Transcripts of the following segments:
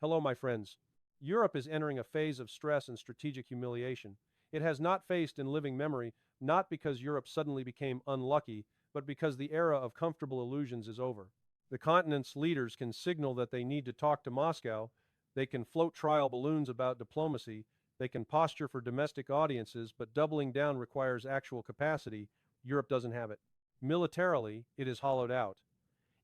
Hello, my friends. Europe is entering a phase of stress and strategic humiliation. It has not faced in living memory, not because Europe suddenly became unlucky, but because the era of comfortable illusions is over. The continent's leaders can signal that they need to talk to Moscow, they can float trial balloons about diplomacy, they can posture for domestic audiences, but doubling down requires actual capacity. Europe doesn't have it. Militarily, it is hollowed out.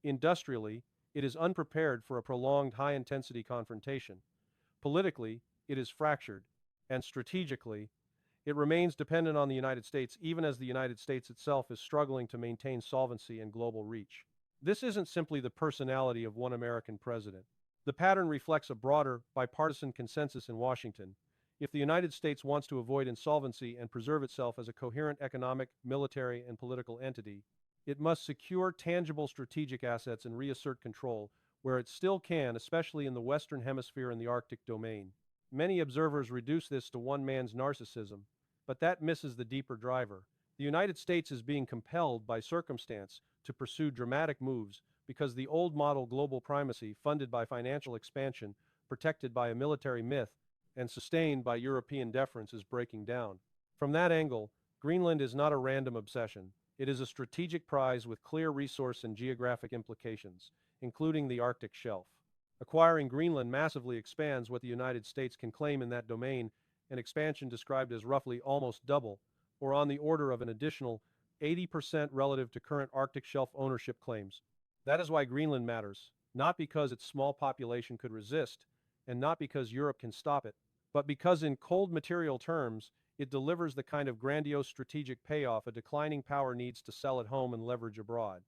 Industrially, it is unprepared for a prolonged high-intensity confrontation. Politically, it is fractured. And strategically, it remains dependent on the United States, even as the United States itself is struggling to maintain solvency and global reach. This isn't simply the personality of one American president. The pattern reflects a broader, bipartisan consensus in Washington. If the United States wants to avoid insolvency and preserve itself as a coherent economic, military, and political entity, it must secure tangible strategic assets and reassert control where it still can, especially in the Western Hemisphere and the Arctic domain. Many observers reduce this to one man's narcissism, but that misses the deeper driver. The United States is being compelled by circumstance to pursue dramatic moves because the old model global primacy, funded by financial expansion, protected by a military myth, and sustained by European deference, is breaking down. From that angle, Greenland is not a random obsession. It is a strategic prize with clear resource and geographic implications, including the Arctic shelf. Acquiring Greenland massively expands what the United States can claim in that domain, an expansion described as roughly almost double, or on the order of an additional 80% relative to current Arctic shelf ownership claims. That is why Greenland matters, not because its small population could resist, and not because Europe can stop it, but because in cold material terms, it delivers the kind of grandiose strategic payoff a declining power needs to sell at home and leverage abroad.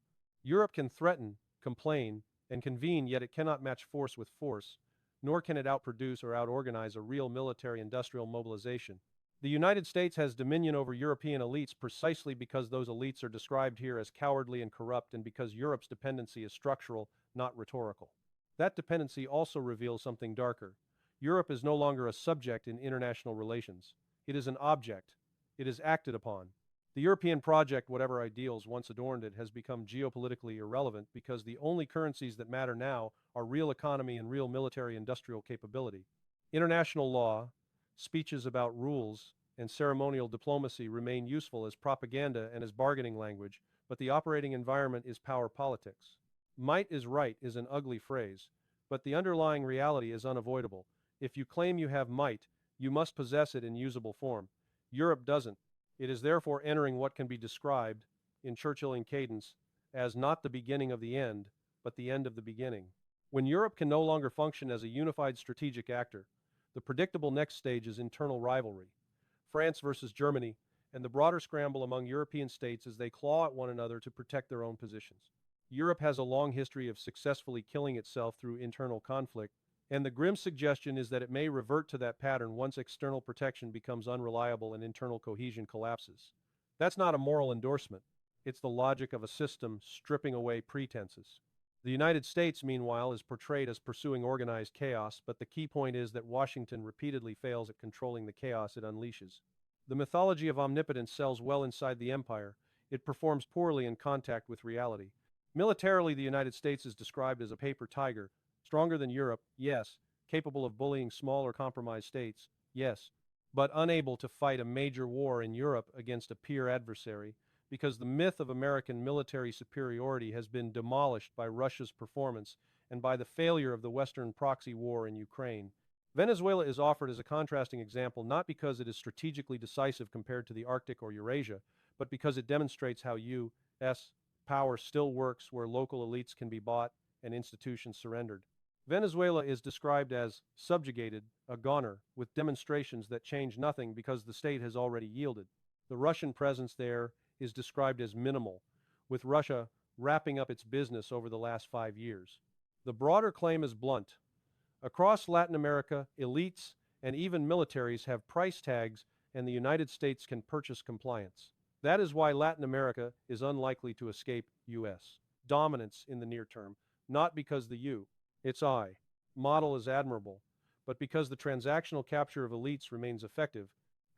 Europe can threaten, complain, and convene, yet it cannot match force with force, nor can it outproduce or outorganize a real military-industrial mobilization. The United States has dominion over European elites precisely because those elites are described here as cowardly and corrupt, and because Europe's dependency is structural, not rhetorical. That dependency also reveals something darker. Europe is no longer a subject in international relations. It is an object. It is acted upon. The European project, whatever ideals once adorned it, has become geopolitically irrelevant because the only currencies that matter now are real economy and real military-industrial capability. International law, speeches about rules, and ceremonial diplomacy remain useful as propaganda and as bargaining language, but the operating environment is power politics. Might is right is an ugly phrase, but the underlying reality is unavoidable. If you claim you have might, you must possess it in usable form. Europe doesn't. It is therefore entering what can be described, in Churchillian cadence, as not the beginning of the end, but the end of the beginning. When Europe can no longer function as a unified strategic actor, the predictable next stage is internal rivalry. France versus Germany, and the broader scramble among European states as they claw at one another to protect their own positions. Europe has a long history of successfully killing itself through internal conflict, and the grim suggestion is that it may revert to that pattern once external protection becomes unreliable and internal cohesion collapses. That's not a moral endorsement. It's the logic of a system stripping away pretenses. The United States, meanwhile, is portrayed as pursuing organized chaos, but the key point is that Washington repeatedly fails at controlling the chaos it unleashes. The mythology of omnipotence sells well inside the empire. It performs poorly in contact with reality. Militarily, the United States is described as a paper tiger, stronger than Europe, yes, capable of bullying smaller compromised states, yes, but unable to fight a major war in Europe against a peer adversary, because the myth of American military superiority has been demolished by Russia's performance and by the failure of the Western proxy war in Ukraine. Venezuela is offered as a contrasting example not because it is strategically decisive compared to the Arctic or Eurasia, but because it demonstrates how U.S. power still works where local elites can be bought and institutions surrendered. Venezuela is described as subjugated, a goner, with demonstrations that change nothing because the state has already yielded. The Russian presence there is described as minimal, with Russia wrapping up its business over the last 5 years. The broader claim is blunt. Across Latin America, elites and even militaries have price tags, and the United States can purchase compliance. That is why Latin America is unlikely to escape U.S. dominance in the near term, not because the its I model is admirable, but because the transactional capture of elites remains effective.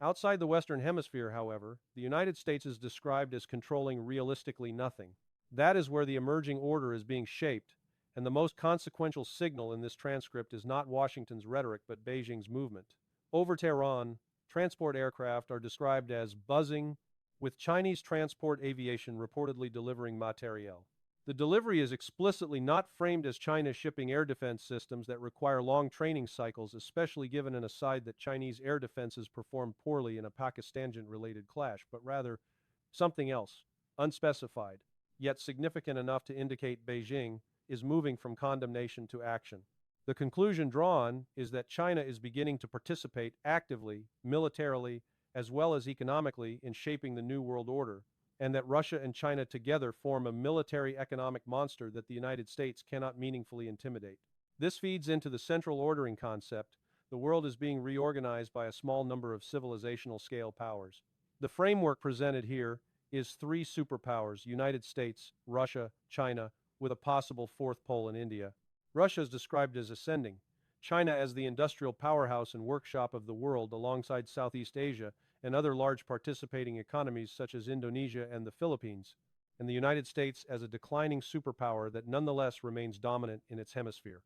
Outside the Western Hemisphere, however, the United States is described as controlling realistically nothing. That is where the emerging order is being shaped, And the most consequential signal in this transcript is not Washington's rhetoric but Beijing's movement. Over Tehran, transport aircraft are described as buzzing, with Chinese transport aviation reportedly delivering materiel. The delivery is explicitly not framed as China shipping air defense systems that require long training cycles, especially given an aside that Chinese air defenses performed poorly in a Pakistan-related clash, but rather something else, unspecified, yet significant enough to indicate Beijing is moving from condemnation to action. The conclusion drawn is that China is beginning to participate actively, militarily, as well as economically in shaping the New World Order, and that Russia and China together form a military economic monster that the United States cannot meaningfully intimidate. This feeds into the central ordering concept. The world is being reorganized by a small number of civilizational scale powers. The framework presented here is three superpowers: United States, Russia, China, with a possible fourth pole in India. Russia is described as ascending, China as the industrial powerhouse and workshop of the world alongside Southeast Asia and other large participating economies such as Indonesia and the Philippines, and the United States as a declining superpower that nonetheless remains dominant in its hemisphere.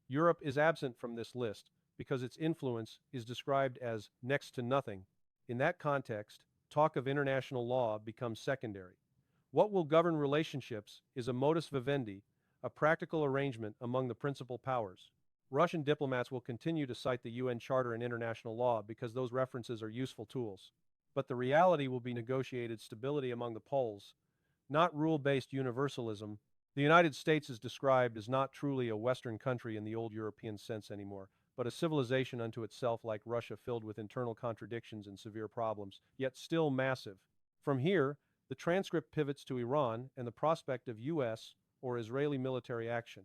Europe is absent from this list because its influence is described as next to nothing. In that context, talk of international law becomes secondary. What will govern relationships is a modus vivendi, a practical arrangement among the principal powers. Russian diplomats will continue to cite the UN Charter and international law because those references are useful tools. But the reality will be negotiated stability among the poles, not rule-based universalism. The United States is described as not truly a Western country in the old European sense anymore, but a civilization unto itself like Russia, filled with internal contradictions and severe problems, yet still massive. From here, the transcript pivots to Iran and the prospect of U.S. or Israeli military action.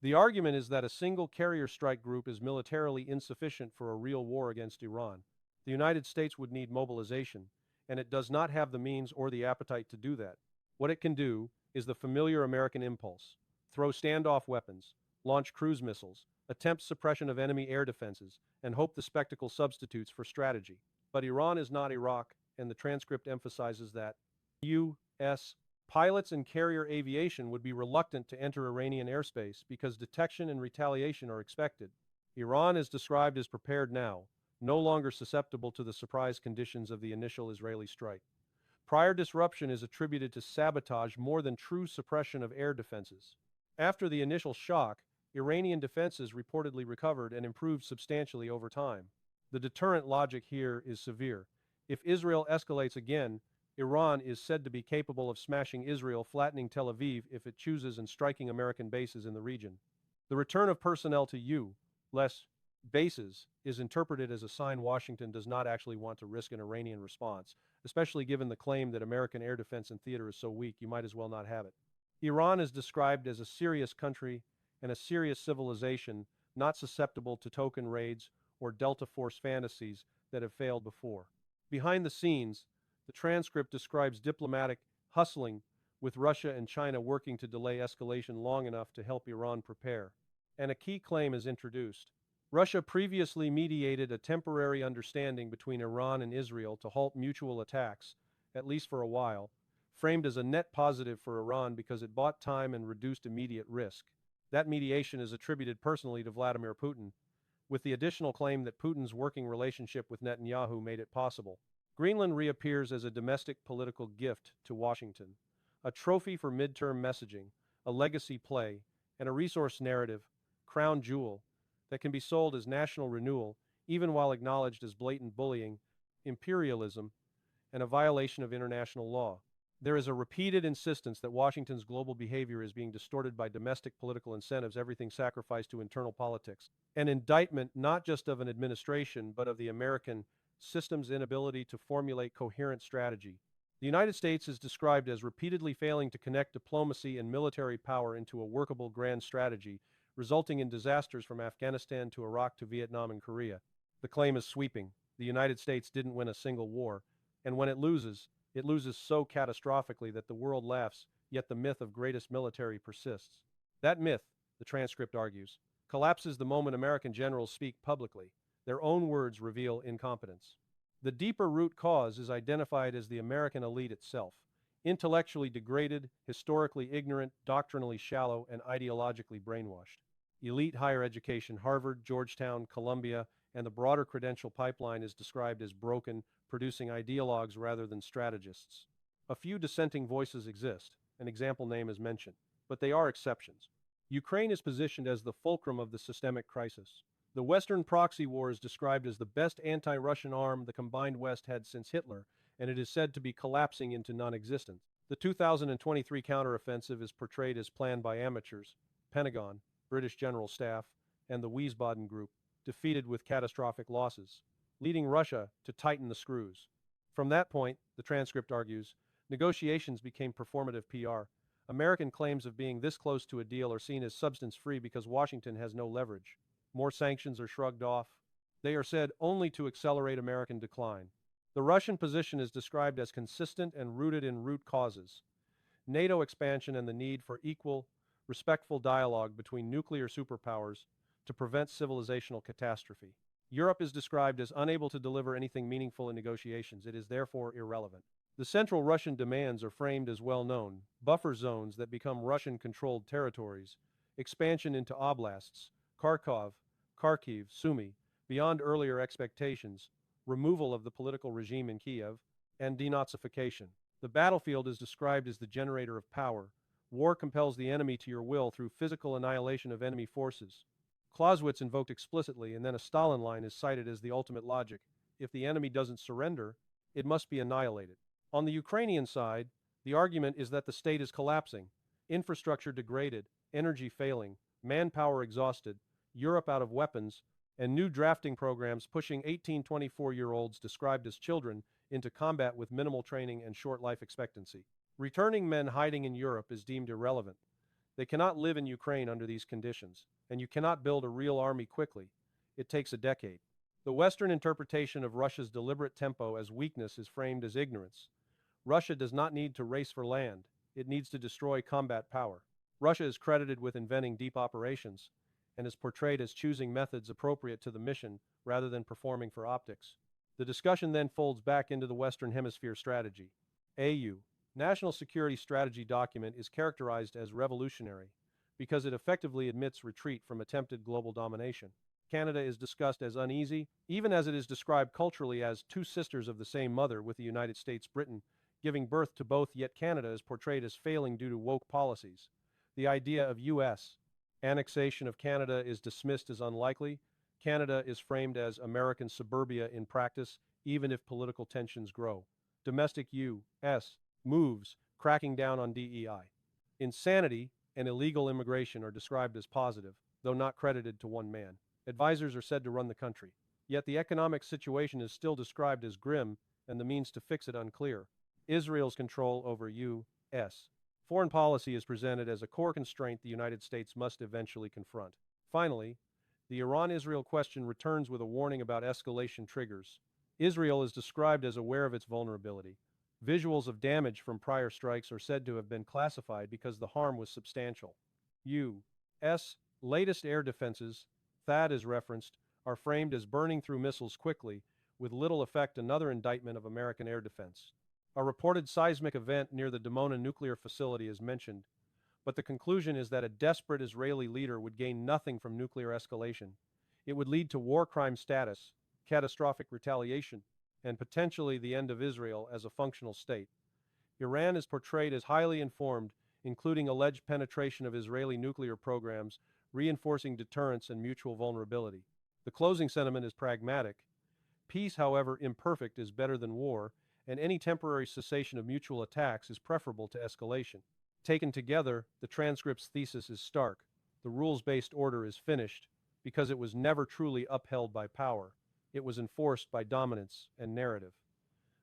The argument is that a single carrier strike group is militarily insufficient for a real war against Iran. The United States would need mobilization, and it does not have the means or the appetite to do that. What it can do is the familiar American impulse: throw standoff weapons, launch cruise missiles, attempt suppression of enemy air defenses, and hope the spectacle substitutes for strategy. But Iran is not Iraq, and the transcript emphasizes that U.S. pilots and carrier aviation would be reluctant to enter Iranian airspace because detection and retaliation are expected. Iran is described as prepared now, no longer susceptible to the surprise conditions of the initial Israeli strike. Prior disruption is attributed to sabotage more than true suppression of air defenses. After the initial shock, Iranian defenses reportedly recovered and improved substantially over time. The deterrent logic here is severe. If Israel escalates again, Iran is said to be capable of smashing Israel, flattening Tel Aviv if it chooses, and striking American bases in the region. The return of personnel to U.S. bases is interpreted as a sign Washington does not actually want to risk an Iranian response, especially given the claim that American air defense and theater is so weak you might as well not have it. Iran is described as a serious country and a serious civilization, not susceptible to token raids or Delta Force fantasies that have failed before. Behind the scenes, the transcript describes diplomatic hustling, with Russia and China working to delay escalation long enough to help Iran prepare. And a key claim is introduced. Russia previously mediated a temporary understanding between Iran and Israel to halt mutual attacks, at least for a while, framed as a net positive for Iran because it bought time and reduced immediate risk. That mediation is attributed personally to Vladimir Putin, with the additional claim that Putin's working relationship with Netanyahu made it possible. Greenland reappears as a domestic political gift to Washington, a trophy for midterm messaging, a legacy play, and a resource narrative, crown jewel, that can be sold as national renewal, even while acknowledged as blatant bullying, imperialism, and a violation of international law. There is a repeated insistence that Washington's global behavior is being distorted by domestic political incentives, everything sacrificed to internal politics. An indictment not just of an administration, but of the American system's inability to formulate coherent strategy. The United States is described as repeatedly failing to connect diplomacy and military power into a workable grand strategy, resulting in disasters from Afghanistan to Iraq to Vietnam and Korea. The claim is sweeping. The United States didn't win a single war, and when it loses so catastrophically that the world laughs, yet the myth of greatest military persists. That myth, the transcript argues, collapses the moment American generals speak publicly. Their own words reveal incompetence. The deeper root cause is identified as the American elite itself. Intellectually degraded, historically ignorant, doctrinally shallow, and ideologically brainwashed. Elite higher education, Harvard, Georgetown, Columbia, and the broader credential pipeline is described as broken, producing ideologues rather than strategists. A few dissenting voices exist, an example name is mentioned, but they are exceptions. Ukraine is positioned as the fulcrum of the systemic crisis. The Western proxy war is described as the best anti-Russian arm the combined West had since Hitler, and it is said to be collapsing into non-existence. The 2023 counteroffensive is portrayed as planned by amateurs, Pentagon, British General Staff, and the Wiesbaden Group, defeated with catastrophic losses, leading Russia to tighten the screws. From that point, the transcript argues, negotiations became performative PR. American claims of being this close to a deal are seen as substance-free because Washington has no leverage. More sanctions are shrugged off. They are said only to accelerate American decline. The Russian position is described as consistent and rooted in root causes: NATO expansion and the need for equal, respectful dialogue between nuclear superpowers to prevent civilizational catastrophe. Europe is described as unable to deliver anything meaningful in negotiations. It is therefore irrelevant. The central Russian demands are framed as well-known: buffer zones that become Russian-controlled territories, expansion into oblasts, Kharkiv, Sumy, beyond earlier expectations, removal of the political regime in Kiev, and denazification. The battlefield is described as the generator of power. War compels the enemy to your will through physical annihilation of enemy forces. Clausewitz invoked explicitly, and then a Stalin line is cited as the ultimate logic: if the enemy doesn't surrender, it must be annihilated. On the Ukrainian side, the argument is that the state is collapsing, infrastructure degraded, energy failing, manpower exhausted, Europe out of weapons, and new drafting programs pushing 18-24-year-olds described as children into combat with minimal training and short life expectancy. Returning men hiding in Europe is deemed irrelevant. They cannot live in Ukraine under these conditions, and you cannot build a real army quickly. It takes a decade. The Western interpretation of Russia's deliberate tempo as weakness is framed as ignorance. Russia does not need to race for land. It needs to destroy combat power. Russia is credited with inventing deep operations, and is portrayed as choosing methods appropriate to the mission rather than performing for optics. The discussion then folds back into the Western Hemisphere strategy. AU, National Security Strategy document, is characterized as revolutionary because it effectively admits retreat from attempted global domination. Canada is discussed as uneasy, even as it is described culturally as two sisters of the same mother with the United States, Britain, giving birth to both, yet Canada is portrayed as failing due to woke policies. The idea of U.S. annexation of Canada is dismissed as unlikely. Canada is framed as American suburbia in practice, even if political tensions grow. Domestic U.S. moves, cracking down on DEI. Insanity and illegal immigration are described as positive, though not credited to one man. Advisors are said to run the country. Yet the economic situation is still described as grim, and the means to fix it unclear. Israel's control over U.S. foreign policy is presented as a core constraint the United States must eventually confront. Finally, the Iran-Israel question returns with a warning about escalation triggers. Israel is described as aware of its vulnerability. Visuals of damage from prior strikes are said to have been classified because the harm was substantial. U.S. latest air defenses, THAAD is referenced, are framed as burning through missiles quickly, with little effect. Another indictment of American air defense. A reported seismic event near the Dimona nuclear facility is mentioned, but the conclusion is that a desperate Israeli leader would gain nothing from nuclear escalation. It would lead to war crime status, catastrophic retaliation, and potentially the end of Israel as a functional state. Iran is portrayed as highly informed, including alleged penetration of Israeli nuclear programs, reinforcing deterrence and mutual vulnerability. The closing sentiment is pragmatic. Peace, however imperfect, is better than war, and any temporary cessation of mutual attacks is preferable to escalation. Taken together, the transcript's thesis is stark. The rules-based order is finished because it was never truly upheld by power. It was enforced by dominance and narrative.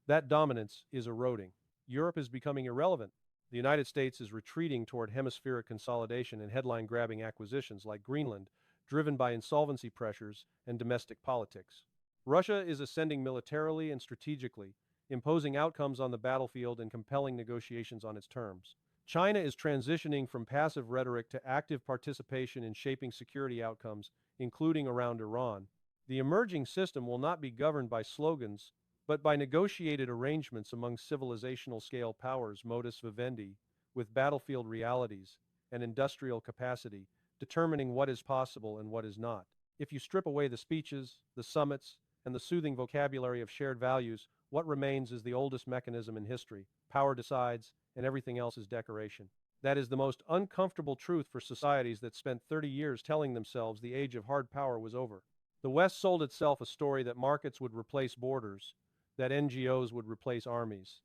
That dominance is eroding. Europe is becoming irrelevant. The United States is retreating toward hemispheric consolidation and headline-grabbing acquisitions like Greenland, driven by insolvency pressures and domestic politics. Russia is ascending militarily and strategically, imposing outcomes on the battlefield and compelling negotiations on its terms. China is transitioning from passive rhetoric to active participation in shaping security outcomes, including around Iran. The emerging system will not be governed by slogans, but by negotiated arrangements among civilizational scale powers modus vivendi, with battlefield realities and industrial capacity, determining what is possible and what is not. If you strip away the speeches, the summits, and the soothing vocabulary of shared values, what remains is the oldest mechanism in history. Power decides, and everything else is decoration. That is the most uncomfortable truth for societies that spent 30 years telling themselves the age of hard power was over. The West sold itself a story that markets would replace borders, that NGOs would replace armies,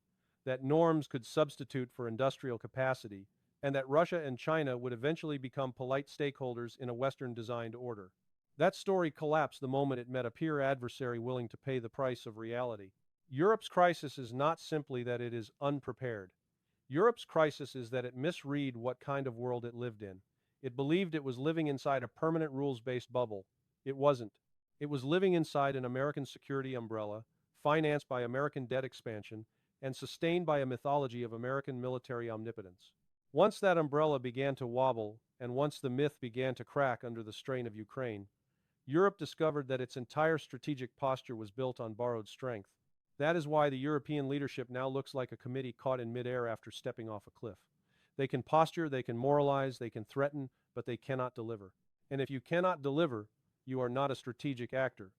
that norms could substitute for industrial capacity, and that Russia and China would eventually become polite stakeholders in a Western-designed order. That story collapsed the moment it met a peer adversary willing to pay the price of reality. Europe's crisis is not simply that it is unprepared. Europe's crisis is that it misread what kind of world it lived in. It believed it was living inside a permanent rules-based bubble. It wasn't. It was living inside an American security umbrella, financed by American debt expansion, and sustained by a mythology of American military omnipotence. Once that umbrella began to wobble, and once the myth began to crack under the strain of Ukraine, Europe discovered that its entire strategic posture was built on borrowed strength. That is why the European leadership now looks like a committee caught in midair after stepping off a cliff. They can posture, they can moralize, they can threaten, but they cannot deliver. And if you cannot deliver, you are not a strategic actor.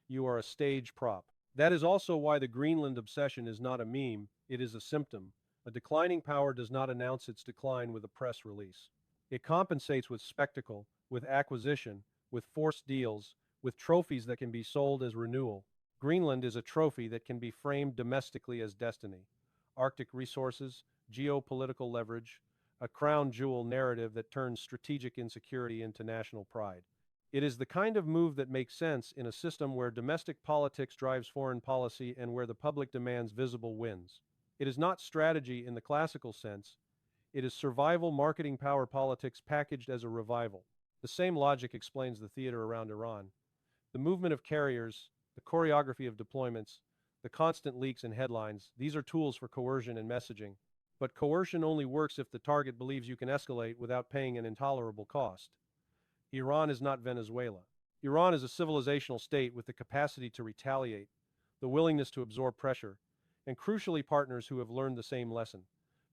You are a stage prop. That is also why the Greenland obsession is not a meme, it is a symptom. A declining power does not announce its decline with a press release. It compensates with spectacle, with acquisition, with forced deals, with trophies that can be sold as renewal. Greenland is a trophy that can be framed domestically as destiny. Arctic resources, geopolitical leverage, a crown jewel narrative that turns strategic insecurity into national pride. It is the kind of move that makes sense in a system where domestic politics drives foreign policy and where the public demands visible wins. It is not strategy in the classical sense. It is survival marketing power politics packaged as a revival. The same logic explains the theater around Iran. The movement of carriers, the choreography of deployments, the constant leaks and headlines, these are tools for coercion and messaging. But coercion only works if the target believes you can escalate without paying an intolerable cost. Iran is not Venezuela. Iran is a civilizational state with the capacity to retaliate, the willingness to absorb pressure, and crucially partners who have learned the same lesson.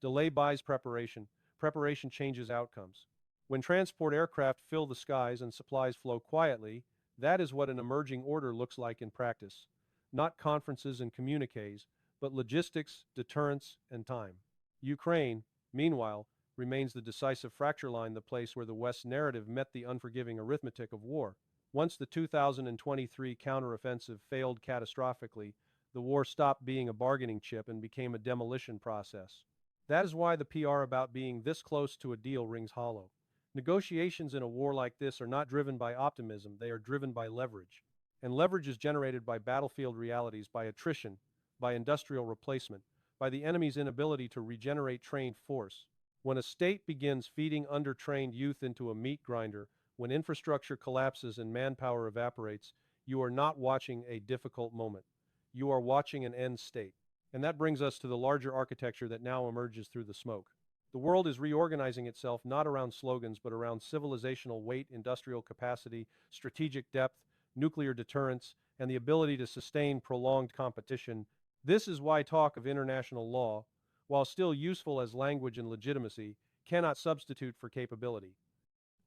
Delay buys preparation, preparation changes outcomes. When transport aircraft fill the skies and supplies flow quietly, that is what an emerging order looks like in practice. Not conferences and communiques, but logistics, deterrence, and time. Ukraine, meanwhile, remains the decisive fracture line, the place where the West's narrative met the unforgiving arithmetic of war. Once the 2023 counteroffensive failed catastrophically, the war stopped being a bargaining chip and became a demolition process. That is why the PR about being this close to a deal rings hollow. Negotiations in a war like this are not driven by optimism, they are driven by leverage. And leverage is generated by battlefield realities, by attrition, by industrial replacement, by the enemy's inability to regenerate trained force. When a state begins feeding undertrained youth into a meat grinder, when infrastructure collapses and manpower evaporates, you are not watching a difficult moment. You are watching an end state. And that brings us to the larger architecture that now emerges through the smoke. The world is reorganizing itself not around slogans but around civilizational weight, industrial capacity, strategic depth, nuclear deterrence, and the ability to sustain prolonged competition. This is why talk of international law, while still useful as language and legitimacy, cannot substitute for capability.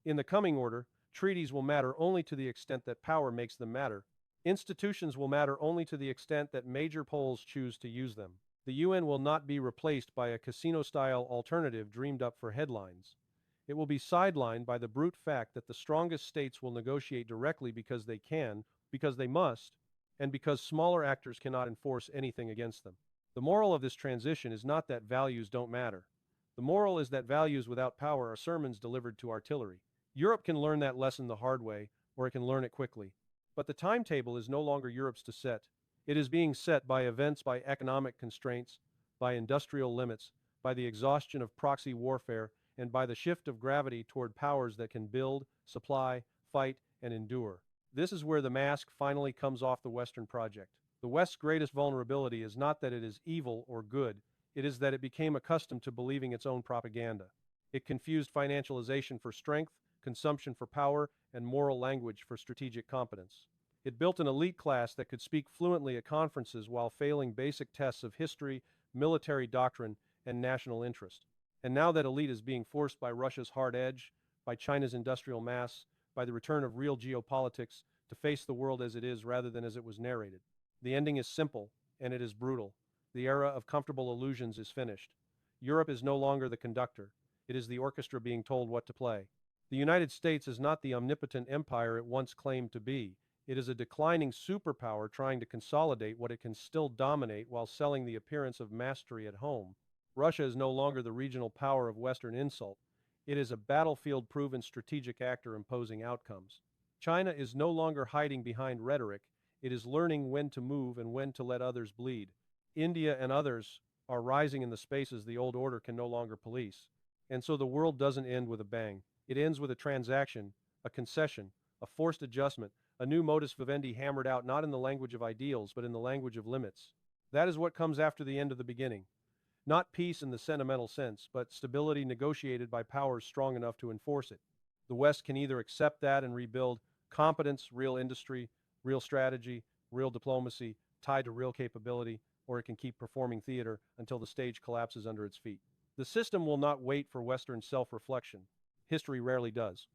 In the coming order, treaties will matter only to the extent that power makes them matter. Institutions will matter only to the extent that major poles choose to use them. The UN will not be replaced by a casino-style alternative dreamed up for headlines. It will be sidelined by the brute fact that the strongest states will negotiate directly because they can, because they must, and because smaller actors cannot enforce anything against them. The moral of this transition is not that values don't matter. The moral is that values without power are sermons delivered to artillery. Europe can learn that lesson the hard way, or it can learn it quickly. But the timetable is no longer Europe's to set. It is being set by events, by economic constraints, by industrial limits, by the exhaustion of proxy warfare, and by the shift of gravity toward powers that can build, supply, fight, and endure. This is where the mask finally comes off the Western project. The West's greatest vulnerability is not that it is evil or good, it is that it became accustomed to believing its own propaganda. It confused financialization for strength, consumption for power, and moral language for strategic competence. It built an elite class that could speak fluently at conferences while failing basic tests of history, military doctrine, and national interest. And now that elite is being forced by Russia's hard edge, by China's industrial mass, by the return of real geopolitics, to face the world as it is rather than as it was narrated. The ending is simple, and it is brutal. The era of comfortable illusions is finished. Europe is no longer the conductor. It is the orchestra being told what to play. The United States is not the omnipotent empire it once claimed to be. It is a declining superpower trying to consolidate what it can still dominate while selling the appearance of mastery at home. Russia is no longer the regional power of Western insult. It is a battlefield-proven strategic actor imposing outcomes. China is no longer hiding behind rhetoric. It is learning when to move and when to let others bleed. India and others are rising in the spaces the old order can no longer police. And so the world doesn't end with a bang. It ends with a transaction, a concession, a forced adjustment, a new modus vivendi hammered out not in the language of ideals but in the language of limits. That is what comes after the end of the beginning. Not peace in the sentimental sense, but stability negotiated by powers strong enough to enforce it. The West can either accept that and rebuild competence, real industry, real strategy, real diplomacy, tied to real capability, or it can keep performing theater until the stage collapses under its feet. The system will not wait for Western self-reflection. History rarely does.